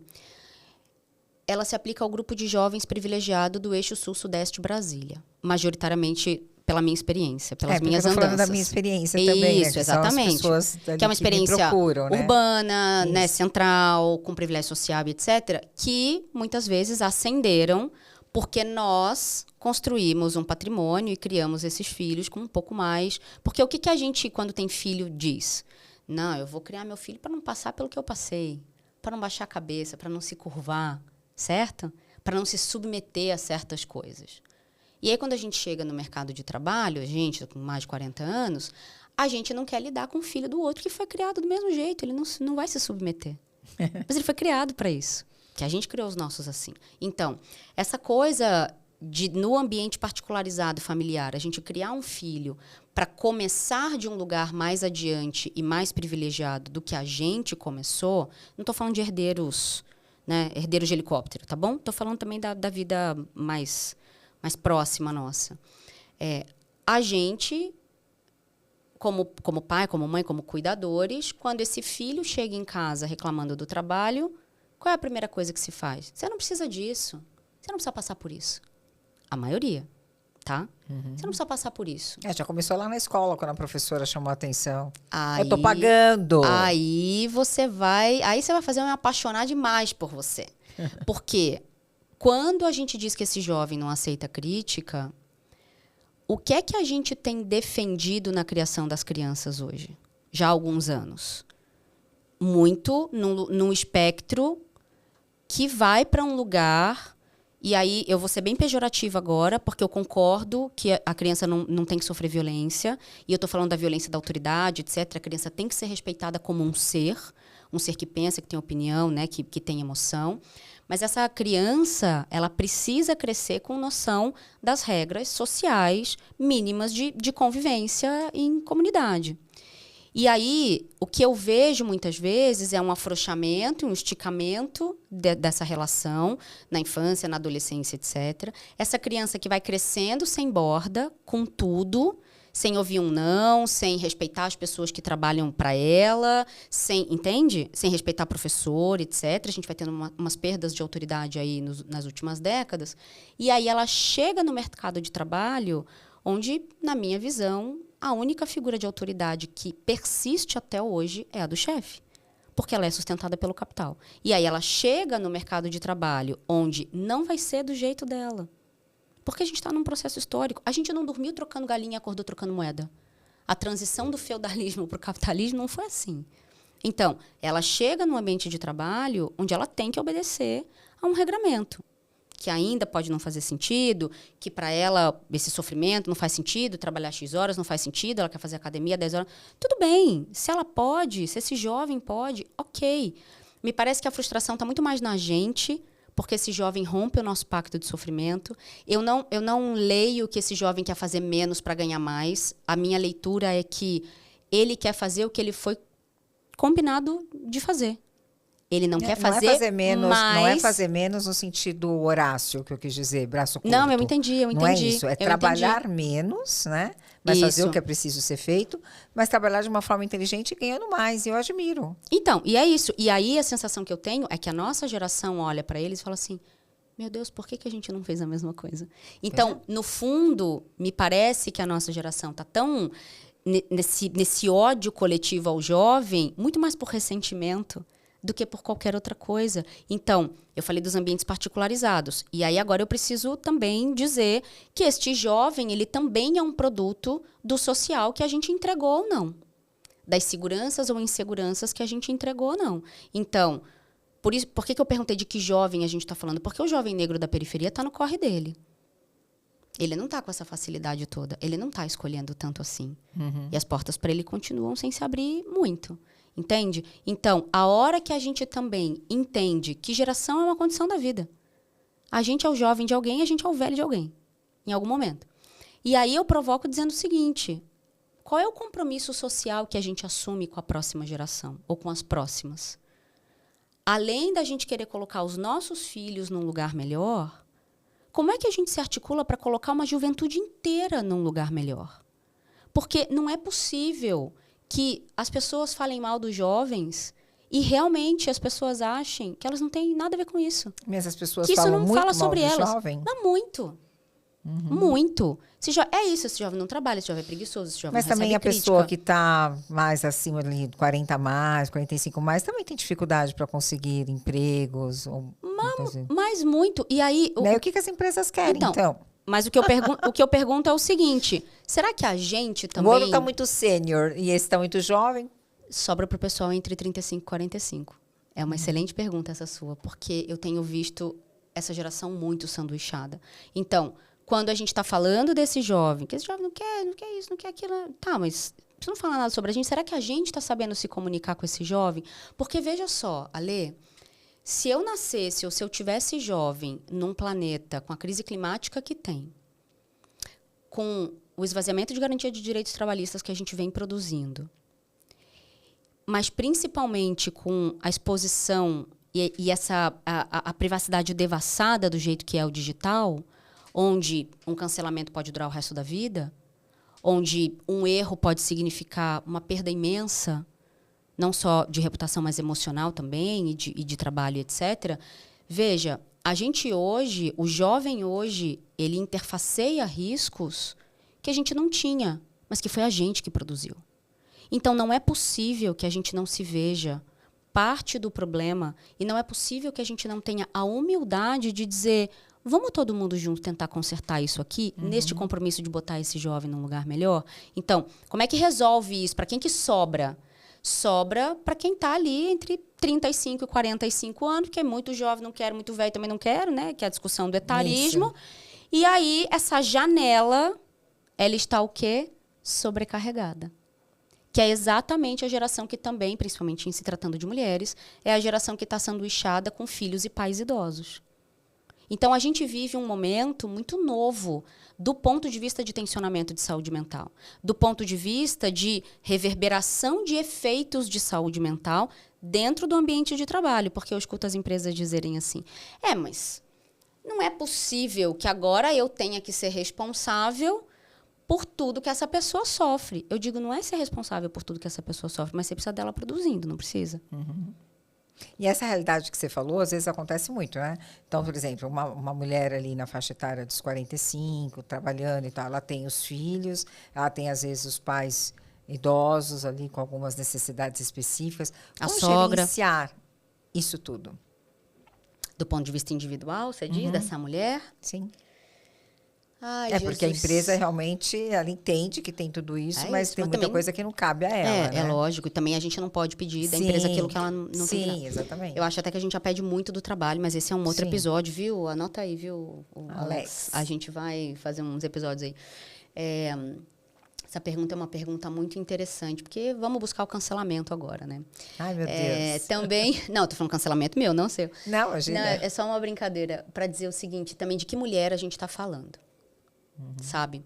ela se aplica ao grupo de jovens privilegiado do eixo sul-sudeste Brasília. Majoritariamente pela minha experiência, pelas minhas andanças. Falando da minha experiência também. Isso, exatamente. São as pessoas que é uma experiência procuram, né? urbana, né, central, com privilégio social, etc., que muitas vezes ascenderam porque nós construímos um patrimônio e criamos esses filhos com um pouco mais... Porque o que a gente, quando tem filho, diz? Não, eu vou criar meu filho para não passar pelo que eu passei, para não baixar a cabeça, para não se curvar, certo? Para não se submeter a certas coisas. E aí, quando a gente chega no mercado de trabalho, a gente, com mais de 40 anos, a gente não quer lidar com o filho do outro que foi criado do mesmo jeito. Ele não vai se submeter. Mas ele foi criado para isso. Que a gente criou os nossos assim. Então, essa coisa de, no ambiente particularizado familiar, a gente criar um filho para começar de um lugar mais adiante e mais privilegiado do que a gente começou, não estou falando de herdeiros, né, herdeiros de helicóptero, tá bom? Estou falando também da vida mais próxima nossa. A gente, como pai, como mãe, como cuidadores, quando esse filho chega em casa reclamando do trabalho, qual é a primeira coisa que se faz? Você não precisa disso. Você não precisa passar por isso. A maioria, tá? Você não precisa passar por isso. Já começou lá na escola, quando a professora chamou a atenção. Aí, eu tô pagando. Aí você vai fazer eu me apaixonar demais por você. Porque quando a gente diz que esse jovem não aceita crítica, o que é que a gente tem defendido na criação das crianças hoje? Já há alguns anos. Muito num espectro que vai para um lugar... E aí, eu vou ser bem pejorativa agora, porque eu concordo que a criança não tem que sofrer violência. E eu estou falando da violência da autoridade, etc. A criança tem que ser respeitada como um ser que pensa, que tem opinião, né, que tem emoção. Mas essa criança, ela precisa crescer com noção das regras sociais mínimas de convivência em comunidade. E aí, o que eu vejo muitas vezes é um afrouxamento, um esticamento dessa relação na infância, na adolescência, etc. Essa criança que vai crescendo sem borda, com tudo, sem ouvir um não, sem respeitar as pessoas que trabalham para ela, entende? Sem respeitar professor, etc. A gente vai tendo umas perdas de autoridade aí nas últimas décadas. E aí ela chega no mercado de trabalho onde, na minha visão, a única figura de autoridade que persiste até hoje é a do chefe, porque ela é sustentada pelo capital. E aí ela chega no mercado de trabalho onde não vai ser do jeito dela, porque a gente está num processo histórico. A gente não dormiu trocando galinha e acordou trocando moeda. A transição do feudalismo para o capitalismo não foi assim. Então, ela chega no ambiente de trabalho onde ela tem que obedecer a um regramento, que ainda pode não fazer sentido, que para ela esse sofrimento não faz sentido, trabalhar X horas não faz sentido, ela quer fazer academia 10 horas. Tudo bem, se ela pode, se esse jovem pode, ok. Me parece que a frustração está muito mais na gente, porque esse jovem rompe o nosso pacto de sofrimento. Eu não leio que esse jovem quer fazer menos para ganhar mais. A minha leitura é que ele quer fazer o que ele foi combinado de fazer. Ele não quer fazer, não é fazer menos, mas... Não é fazer menos no sentido Horácio, que eu quis dizer, braço curto. Não, eu entendi. Não é isso, é trabalhar menos, né? Mas fazer o que é preciso ser feito, mas trabalhar de uma forma inteligente e ganhando mais. E eu admiro. Então, e é isso. E aí a sensação que eu tenho é que a nossa geração olha para eles e fala assim, meu Deus, por que a gente não fez a mesma coisa? Então, no fundo, me parece que a nossa geração está tão nesse ódio coletivo ao jovem, muito mais por ressentimento do que por qualquer outra coisa. Então, eu falei dos ambientes particularizados. E aí agora eu preciso também dizer que este jovem, ele também é um produto do social que a gente entregou ou não. Das seguranças ou inseguranças que a gente entregou ou não. Então, por que eu perguntei de que jovem a gente está falando? Porque o jovem negro da periferia está no corre dele. Ele não está com essa facilidade toda. Ele não está escolhendo tanto assim. Uhum. E as portas para ele continuam sem se abrir muito. Entende? Então, a hora que a gente também entende que geração é uma condição da vida. A gente é o jovem de alguém, a gente é o velho de alguém. Em algum momento. E aí eu provoco dizendo o seguinte, qual é o compromisso social que a gente assume com a próxima geração? Ou com as próximas? Além da gente querer colocar os nossos filhos num lugar melhor, como é que a gente se articula para colocar uma juventude inteira num lugar melhor? Porque não é possível que as pessoas falem mal dos jovens e realmente as pessoas achem que elas não têm nada a ver com isso. Mas as pessoas que isso falam não muito fala mal sobre do elas. jovem? Não, muito. Uhum. Muito. É isso, esse jovem não trabalha, esse jovem é preguiçoso, esse jovem Mas não também a crítica. pessoa que está mais acima ali, 40 mais, 45 mais, também tem dificuldade para conseguir empregos. Mas muito. E aí... O que as empresas querem, então? Mas o que eu pergunto é o seguinte, será que a gente também... O outro está muito sênior e esse está muito jovem? Sobra para o pessoal entre 35 e 45. É uma excelente pergunta essa sua, porque eu tenho visto essa geração muito sanduichada. Então, quando a gente está falando desse jovem, que esse jovem não quer isso, não quer aquilo... Tá, mas você não fala nada sobre a gente. Será que a gente está sabendo se comunicar com esse jovem? Porque, veja só, Alê, se eu nascesse ou se eu tivesse jovem num planeta com a crise climática que tem, com o esvaziamento de garantia de direitos trabalhistas que a gente vem produzindo, mas principalmente com a exposição e a privacidade devassada do jeito que é o digital, onde um cancelamento pode durar o resto da vida, onde um erro pode significar uma perda imensa, não só de reputação, mas emocional também, e de trabalho, etc. Veja, a gente hoje, o jovem hoje, ele interfaceia riscos que a gente não tinha, mas que foi a gente que produziu. Então, não é possível que a gente não se veja parte do problema e não é possível que a gente não tenha a humildade de dizer vamos todo mundo junto tentar consertar isso aqui, neste compromisso de botar esse jovem num lugar melhor? Então, como é que resolve isso? Para quem que sobra? Sobra para quem está ali entre 35 e 45 anos, que é muito jovem, não quero, muito velho, também não quero, né? Que é a discussão do etarismo. Isso. E aí, essa janela, ela está o quê? Sobrecarregada. Que é exatamente a geração que também, principalmente em se tratando de mulheres, é a geração que está sanduichada com filhos e pais idosos. Então, a gente vive um momento muito novo do ponto de vista de tensionamento de saúde mental, do ponto de vista de reverberação de efeitos de saúde mental dentro do ambiente de trabalho, porque eu escuto as empresas dizerem assim, mas não é possível que agora eu tenha que ser responsável por tudo que essa pessoa sofre. Eu digo, não é ser responsável por tudo que essa pessoa sofre, mas você precisa dela produzindo, não precisa. Uhum. E essa realidade que você falou, às vezes acontece muito, né? Então, por exemplo, uma mulher ali na faixa etária dos 45, trabalhando e tal, ela tem os filhos, ela tem, às vezes, os pais idosos ali com algumas necessidades específicas. Como gerenciar isso tudo? Do ponto de vista individual, você diz, dessa mulher? Sim. Ai, Porque a Jesus. empresa realmente, ela entende que tem tudo isso, mas isso, tem mas muita também coisa que não cabe a ela, é né? lógico. E também a gente não pode pedir da Sim, empresa aquilo que ela não tem que dar. sim, exatamente. Eu acho até que a gente já pede muito do trabalho, mas esse é um outro Sim. episódio, viu? Anota aí, viu, o Alex. A gente vai fazer uns episódios aí. Essa pergunta é uma pergunta muito interessante, porque vamos buscar o cancelamento agora, né? Ai, meu Deus. Também... Não, tô falando cancelamento meu, não seu. Não, imagina. Não, é só uma brincadeira para dizer o seguinte, também de que mulher a gente está falando, sabe?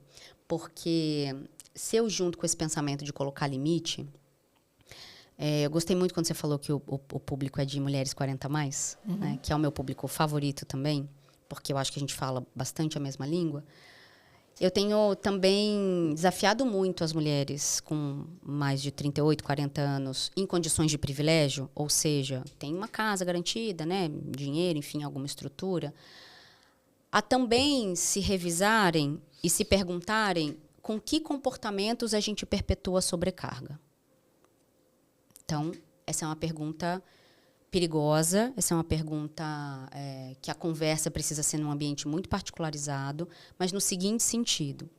Porque se eu junto com esse pensamento de colocar limite, eu gostei muito quando você falou que o público é de mulheres 40 a mais, né? Que é o meu público favorito também, porque eu acho que a gente fala bastante a mesma língua. Eu tenho também desafiado muito as mulheres com mais de 38, 40 anos em condições de privilégio, ou seja, tem uma casa garantida, né, dinheiro, enfim, alguma estrutura, a também se revisarem e se perguntarem com que comportamentos a gente perpetua a sobrecarga. Então, essa é uma pergunta perigosa, essa é uma pergunta que a conversa precisa ser num ambiente muito particularizado, mas no seguinte sentido.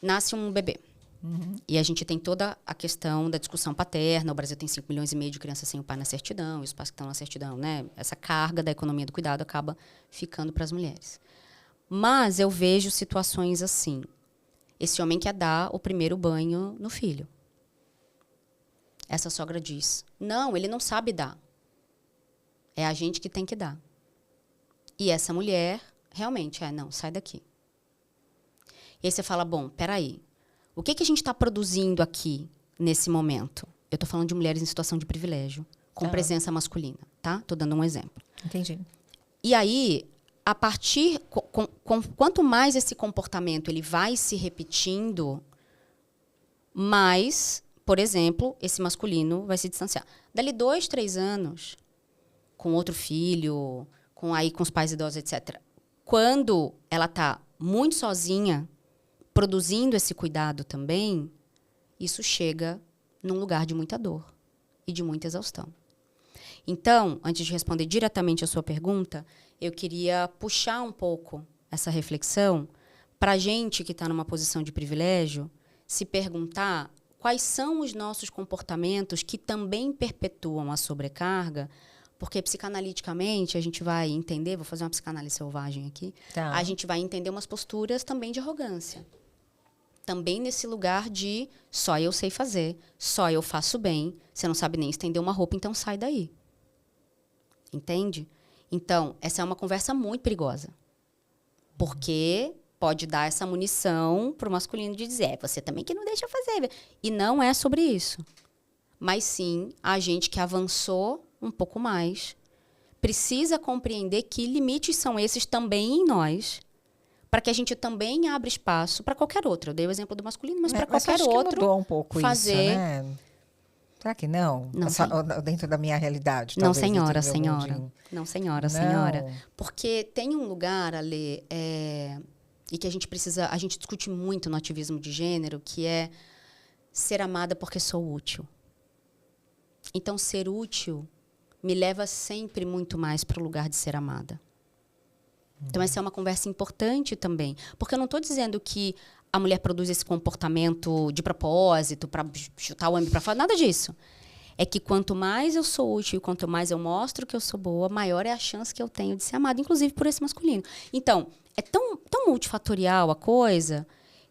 Nasce um bebê. E a gente tem toda a questão da discussão paterna. O Brasil tem 5,5 milhões de crianças sem o pai na certidão, e os pais que estão na certidão, né? Essa carga da economia do cuidado acaba ficando para as mulheres. Mas eu vejo situações assim. Esse homem quer dar o primeiro banho no filho. Essa sogra diz, não, ele não sabe dar. É a gente que tem que dar. E essa mulher, realmente, não, sai daqui. E aí você fala, bom, peraí, o que a gente está produzindo aqui, nesse momento? Eu estou falando de mulheres em situação de privilégio, com presença masculina, tá? Estou dando um exemplo. Entendi. E aí, a partir... quanto mais esse comportamento ele vai se repetindo, mais, por exemplo, esse masculino vai se distanciar. Dali 2, 3 anos... com outro filho, com os pais idosos, etc. Quando ela está muito sozinha, produzindo esse cuidado também, isso chega num lugar de muita dor e de muita exaustão. Então, antes de responder diretamente a sua pergunta, eu queria puxar um pouco essa reflexão para a gente que está numa posição de privilégio se perguntar quais são os nossos comportamentos que também perpetuam a sobrecarga. Porque, psicanaliticamente, a gente vai entender... Vou fazer uma psicanálise selvagem aqui. Tá. A gente vai entender umas posturas também de arrogância. Também nesse lugar de só eu sei fazer, só eu faço bem, você não sabe nem estender uma roupa, então sai daí. Entende? Então, essa é uma conversa muito perigosa. Porque pode dar essa munição para o masculino de dizer, você também que não deixa fazer. E não é sobre isso. Mas sim, a gente que avançou um pouco mais, precisa compreender que limites são esses também em nós, para que a gente também abra espaço para qualquer outro. Eu dei o exemplo do masculino, mas para qualquer acho outro que mudou um pouco fazer. Isso, né? Será que não? Não, dentro da minha realidade, não, talvez. senhora, dentro do meu senhora. mundinho. Não, senhora, Não. senhora. Porque tem um lugar, Ale, e que a gente discute muito no ativismo de gênero, que é ser amada porque sou útil. Então, ser útil me leva sempre muito mais para o lugar de ser amada. Então, essa é uma conversa importante também. Porque eu não estou dizendo que a mulher produz esse comportamento de propósito, para chutar o homem para fora, nada disso. É que quanto mais eu sou útil, quanto mais eu mostro que eu sou boa, maior é a chance que eu tenho de ser amada, inclusive por esse masculino. Então, é tão multifatorial a coisa,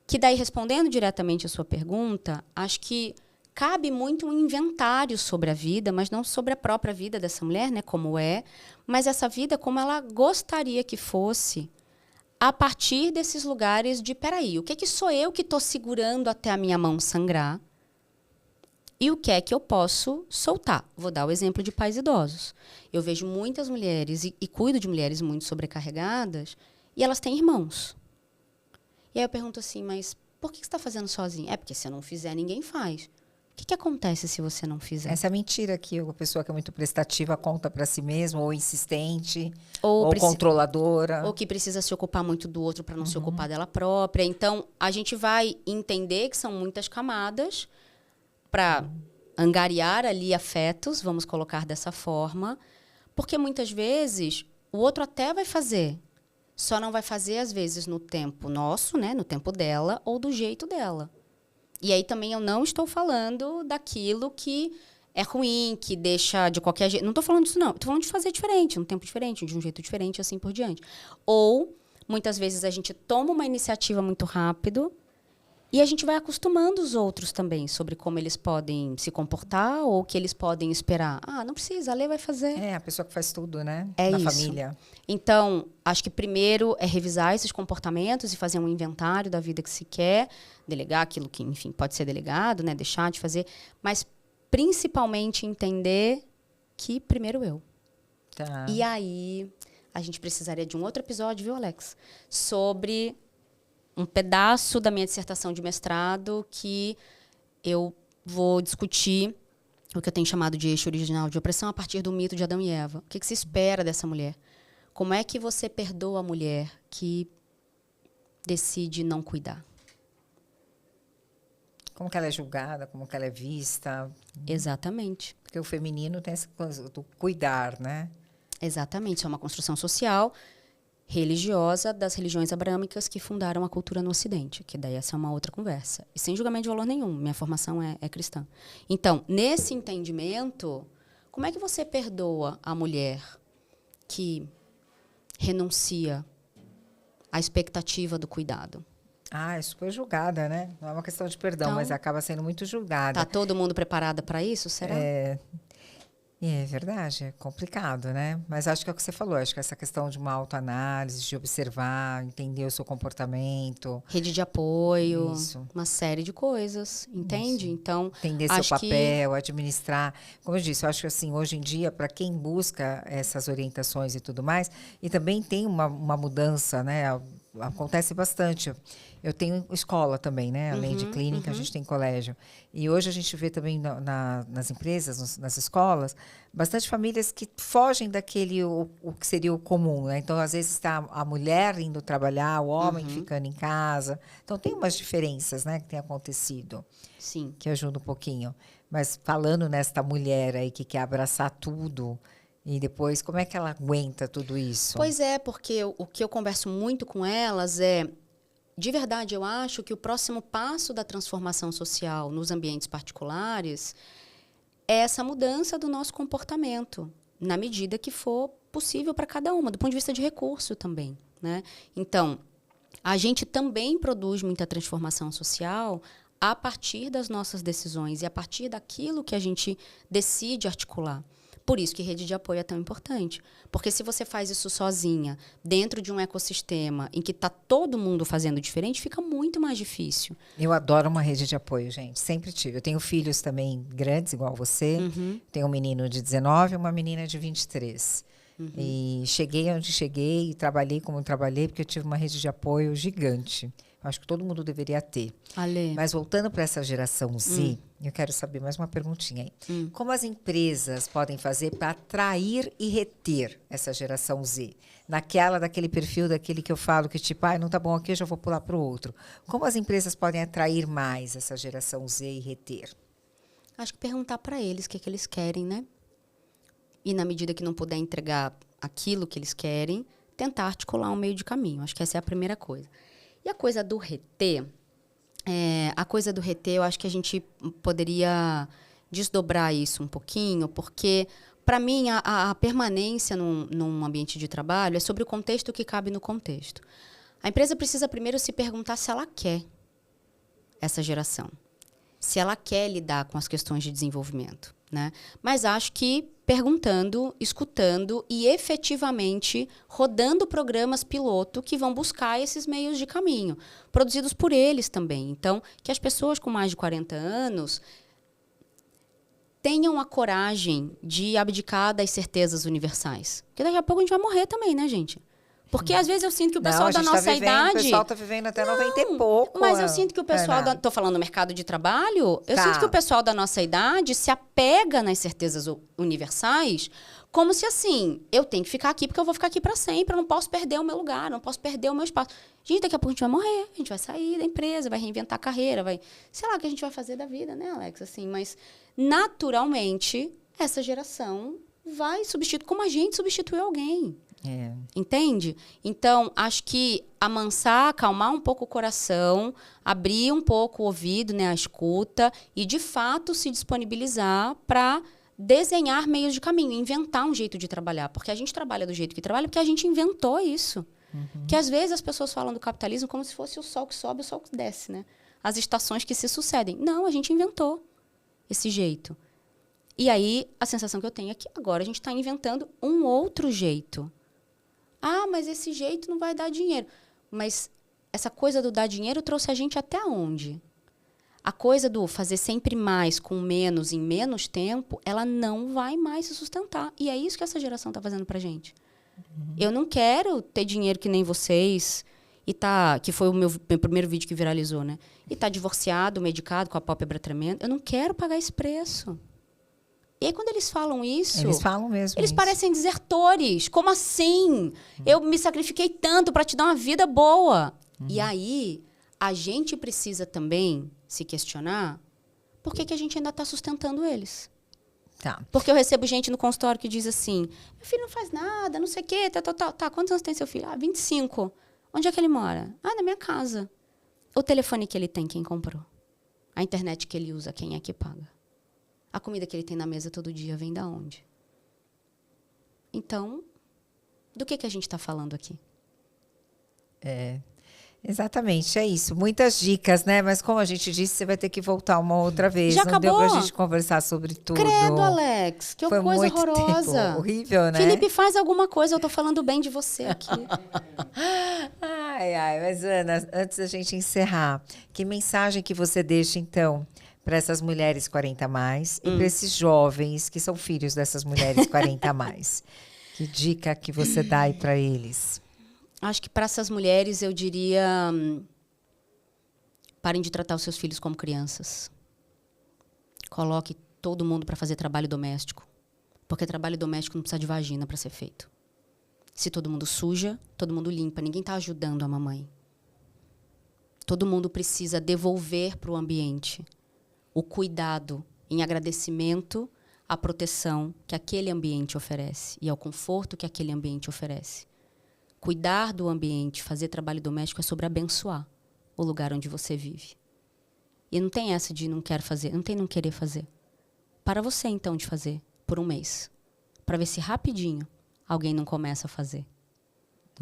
que daí, respondendo diretamente a sua pergunta, acho que cabe muito um inventário sobre a vida, mas não sobre a própria vida dessa mulher, né, como é, mas essa vida como ela gostaria que fosse, a partir desses lugares de, peraí, o que sou eu que estou segurando até a minha mão sangrar? E o que é que eu posso soltar? Vou dar o exemplo de pais idosos. Eu vejo muitas mulheres, e cuido de mulheres muito sobrecarregadas, e elas têm irmãos. E aí eu pergunto assim, mas por que você está fazendo sozinha? É porque se eu não fizer, ninguém faz. O que acontece se você não fizer? Essa mentira que a pessoa que é muito prestativa conta para si mesma, ou insistente, ou controladora. Ou que precisa se ocupar muito do outro para não se ocupar dela própria. Então, a gente vai entender que são muitas camadas para angariar ali afetos, vamos colocar dessa forma, porque muitas vezes o outro até vai fazer, Só não vai fazer, às vezes, no tempo nosso, né? No tempo dela ou do jeito dela. E aí também eu não estou falando daquilo que é ruim, que deixa de qualquer jeito. Não estou falando disso, não. Estou falando de fazer diferente, num tempo diferente, de um jeito diferente, assim por diante. Ou, muitas vezes, a gente toma uma iniciativa muito rápido e a gente vai acostumando os outros também sobre como eles podem se comportar ou o que eles podem esperar. Ah, não precisa, a Lê vai fazer. É, a pessoa que faz tudo, né? É Na isso. família. Então, acho que primeiro é revisar esses comportamentos e fazer um inventário da vida que se quer, delegar aquilo que, enfim, pode ser delegado, né? Deixar de fazer, mas principalmente entender que primeiro eu. Tá. E aí, a gente precisaria de um outro episódio, viu, Alex? Sobre um pedaço da minha dissertação de mestrado que eu vou discutir o que eu tenho chamado de eixo original de opressão a partir do mito de Adão e Eva. O que se espera dessa mulher? Como é que você perdoa a mulher que decide não cuidar? Como que ela é julgada, como que ela é vista. Exatamente. Porque o feminino tem essa coisa do cuidar, né? Exatamente. Isso é uma construção social, religiosa, das religiões abrâmicas que fundaram a cultura no Ocidente, que daí essa é uma outra conversa. E sem julgamento de valor nenhum. Minha formação é cristã. Então, nesse entendimento, como é que você perdoa a mulher que renuncia à expectativa do cuidado? Ah, é super julgada, né? Não é uma questão de perdão, Então, mas acaba sendo muito julgada. Tá todo mundo preparado para isso, será? É verdade, é complicado, né? Mas acho que é o que você falou, acho que essa questão de uma autoanálise, de observar, entender o seu comportamento. Rede de apoio, Isso. uma série de coisas, entende? Isso. Então, Entender seu acho papel, administrar. Como eu disse, eu acho que assim, hoje em dia, para quem busca essas orientações e tudo mais, e também tem uma mudança, né? Acontece bastante. Eu tenho escola também, né? Além de clínica, a gente tem colégio. E hoje a gente vê também nas empresas, nas escolas, bastante famílias que fogem daquele, o que seria o comum, né? Então, às vezes, está a mulher indo trabalhar, o homem ficando em casa. Então, tem umas diferenças, né? Que tem acontecido. sim. Que ajuda um pouquinho. Mas falando nesta mulher aí que quer abraçar tudo, e depois, como é que ela aguenta tudo isso? Pois é, porque o que eu converso muito com elas é, de verdade, eu acho que o próximo passo da transformação social nos ambientes particulares é essa mudança do nosso comportamento, na medida que for possível para cada uma, do ponto de vista de recurso também, né? Então, a gente também produz muita transformação social a partir das nossas decisões e a partir daquilo que a gente decide articular. Por isso que rede de apoio é tão importante. Porque se você faz isso sozinha, dentro de um ecossistema em que está todo mundo fazendo diferente, fica muito mais difícil. Eu adoro uma rede de apoio, gente. Sempre tive. Eu tenho filhos também grandes, igual você. Tenho um menino de 19 e uma menina de 23. E cheguei onde cheguei e trabalhei como trabalhei, porque eu tive uma rede de apoio gigante. Acho que todo mundo deveria ter. Ale. Mas voltando para essa geração Z, eu quero saber mais uma perguntinha aí. Como as empresas podem fazer para atrair e reter essa geração Z? Daquele perfil, daquele que eu falo que tipo, não tá bom aqui, eu já vou pular para o outro. Como as empresas podem atrair mais essa geração Z e reter? Acho que perguntar para eles o que eles querem, né? E na medida que não puder entregar aquilo que eles querem, tentar articular um meio de caminho. Acho que essa é a primeira coisa. E a coisa do reter, eu acho que a gente poderia desdobrar isso um pouquinho, porque, para mim, a permanência num ambiente de trabalho é sobre o contexto que cabe no contexto. A empresa precisa primeiro se perguntar se ela quer essa geração, se ela quer lidar com as questões de desenvolvimento, né? Mas acho que perguntando, escutando e efetivamente rodando programas piloto que vão buscar esses meios de caminho, produzidos por eles também. Então, que as pessoas com mais de 40 anos tenham a coragem de abdicar das certezas universais. Porque daqui a pouco a gente vai morrer também, né, gente? Porque às vezes eu sinto que o pessoal da nossa idade... O pessoal está vivendo até 90 e pouco. Mas eu sinto que o pessoal... Estou falando do mercado de trabalho. Eu sinto que o pessoal da nossa idade se apega nas certezas universais como se, assim, eu tenho que ficar aqui porque eu vou ficar aqui para sempre. Eu não posso perder o meu lugar, não posso perder o meu espaço. Gente, daqui a pouco a gente vai morrer. A gente vai sair da empresa, vai reinventar a carreira, vai... Sei lá o que a gente vai fazer da vida, né, Alex? Assim, mas, naturalmente, essa geração vai substituir... Como a gente substituiu alguém. Entende? Então, acho que amansar, acalmar um pouco o coração, abrir um pouco o ouvido, né, a escuta, e, de fato, se disponibilizar para desenhar meios de caminho, inventar um jeito de trabalhar. Porque a gente trabalha do jeito que trabalha porque a gente inventou isso. Que, às vezes, as pessoas falam do capitalismo como se fosse o sol que sobe e o sol que desce, né? As estações que se sucedem. Não, a gente inventou esse jeito. E aí, a sensação que eu tenho é que agora a gente está inventando um outro jeito. Ah, mas esse jeito não vai dar dinheiro. Mas essa coisa do dar dinheiro trouxe a gente até onde? A coisa do fazer sempre mais com menos em menos tempo, ela não vai mais se sustentar. E é isso que essa geração está fazendo pra gente. Eu não quero ter dinheiro que nem vocês, que foi o meu primeiro vídeo que viralizou, né? E tá divorciado, medicado, com a pálpebra tremenda. Eu não quero pagar esse preço. E aí, quando eles falam isso... Eles falam mesmo Eles isso. parecem desertores. Como assim? Eu me sacrifiquei tanto para te dar uma vida boa. E aí, a gente precisa também se questionar por que a gente ainda está sustentando eles. Tá. Porque eu recebo gente no consultório que diz assim, meu filho não faz nada, não sei o quê, Tá, quantos anos tem seu filho? 25. Onde é que ele mora? Na minha casa. O telefone que ele tem, quem comprou? A internet que ele usa, quem é que paga? A comida que ele tem na mesa todo dia vem da onde? Então, do que a gente está falando aqui? Exatamente, é isso. Muitas dicas, né? Mas como a gente disse, você vai ter que voltar uma outra vez. Já Não deu acabou? pra gente conversar sobre tudo. Credo, Alex, que Foi coisa muito horrorosa. tempo. Horrível, né? Felipe, faz alguma coisa, eu tô falando bem de você aqui. Ai, mas Ana, antes da gente encerrar, que mensagem que você deixa, então, para essas mulheres 40 a mais e para esses jovens que são filhos dessas mulheres 40 a mais? Que dica que você dá aí para eles? Acho que para essas mulheres eu diria, parem de tratar os seus filhos como crianças. Coloque todo mundo para fazer trabalho doméstico, porque trabalho doméstico não precisa de vagina para ser feito. Se todo mundo suja, todo mundo limpa, ninguém está ajudando a mamãe. Todo mundo precisa devolver para o ambiente o cuidado em agradecimento à proteção que aquele ambiente oferece e ao conforto que aquele ambiente oferece. Cuidar do ambiente, fazer trabalho doméstico é sobre abençoar o lugar onde você vive. E não tem essa de não quero fazer, não tem não querer fazer. Para você, então, de fazer por um mês, para ver se rapidinho alguém não começa a fazer.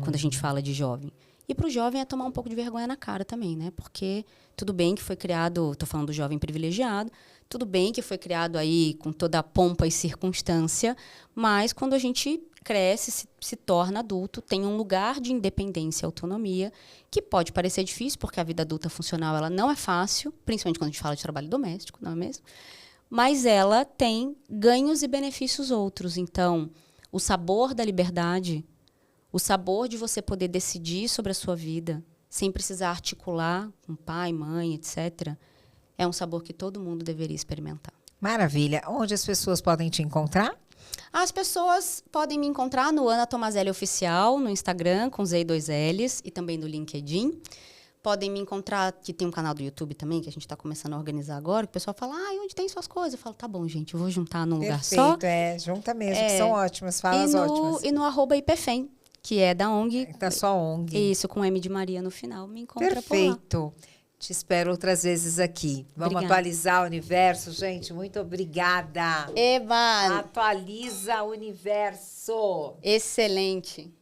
Quando a gente fala de jovem. E para o jovem é tomar um pouco de vergonha na cara também, né? Porque tudo bem que foi criado, estou falando do jovem privilegiado, tudo bem que foi criado aí com toda a pompa e circunstância, mas quando a gente cresce, se torna adulto, tem um lugar de independência e autonomia, que pode parecer difícil, porque a vida adulta funcional ela não é fácil, principalmente quando a gente fala de trabalho doméstico, não é mesmo? Mas ela tem ganhos e benefícios outros. Então, o sabor da liberdade, o sabor de você poder decidir sobre a sua vida, sem precisar articular com pai, mãe, etc., é um sabor que todo mundo deveria experimentar. Maravilha. Onde as pessoas podem te encontrar? As pessoas podem me encontrar no Ana Tomazelli Oficial, no Instagram, com Z e 2 L's, e também no LinkedIn. Podem me encontrar, que tem um canal do YouTube também, que a gente está começando a organizar agora, que o pessoal fala, onde tem suas coisas? Eu falo, tá bom, gente, eu vou juntar num lugar só. Perfeito, junta mesmo, que são ótimas, falas ótimas. E no @IPFEM, que é da ONG. Da sua ONG. Isso, com M de Maria no final, me encontra por lá. Perfeito. Te espero outras vezes aqui. Vamos Obrigada. atualizar o universo, gente. Muito obrigada. Eba! Atualiza o universo. Excelente.